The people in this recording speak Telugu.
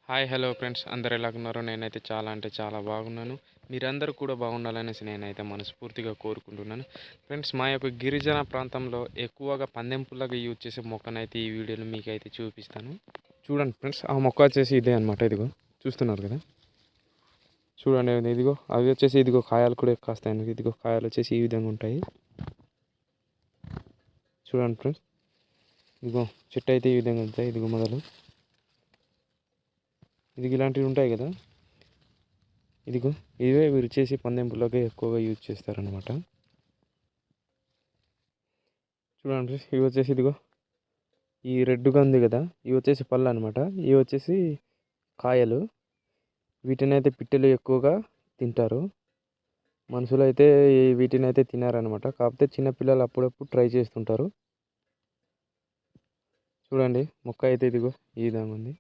హాయ్ హలో ఫ్రెండ్స్, అందరు ఎలాగున్నారో? నేనైతే చాలా అంటే చాలా బాగున్నాను. మీరందరూ కూడా బాగుండాలనేసి నేనైతే మనస్ఫూర్తిగా కోరుకుంటున్నాను. ఫ్రెండ్స్, మా యొక్క గిరిజన ప్రాంతంలో ఎక్కువగా పందెం పుల్లగా యూజ్ చేసే మొక్కనైతే ఈ వీడియోలో మీకైతే చూపిస్తాను. చూడండి ఫ్రెండ్స్, ఆ మొక్క వచ్చేసి ఇదే అనమాట. ఇదిగో చూస్తున్నారు కదా, చూడండి. ఇదిగో అవి వచ్చేసి ఇదిగో కాయలు కూడా కాస్తాయి. ఇదిగో కాయలు వచ్చేసి ఈ విధంగా ఉంటాయి. చూడండి ఫ్రెండ్స్, ఇదిగో చెట్టు అయితే ఈ విధంగా ఉంటాయి. ఇదిగో మొదలు ఇది ఇలాంటివి ఉంటాయి కదా. ఇదిగో ఇవే వీరు చేసి పందెంపుల్లోకి ఎక్కువగా యూజ్ చేస్తారనమాట. చూడండి, ఇవి వచ్చేసి ఇదిగో ఈ రెడ్గా ఉంది కదా, ఇవి వచ్చేసి పళ్ళు అనమాట. ఇవి వచ్చేసి కాయలు. వీటిని అయితే పిట్టలు ఎక్కువగా తింటారు. మనుషులు అయితే వీటిని అయితే తినారనమాట. కాకపోతే చిన్నపిల్లలు అప్పుడప్పుడు ట్రై చేస్తుంటారు. చూడండి, మొక్క అయితే ఇదిగో ఈ విధంగా ఉంది.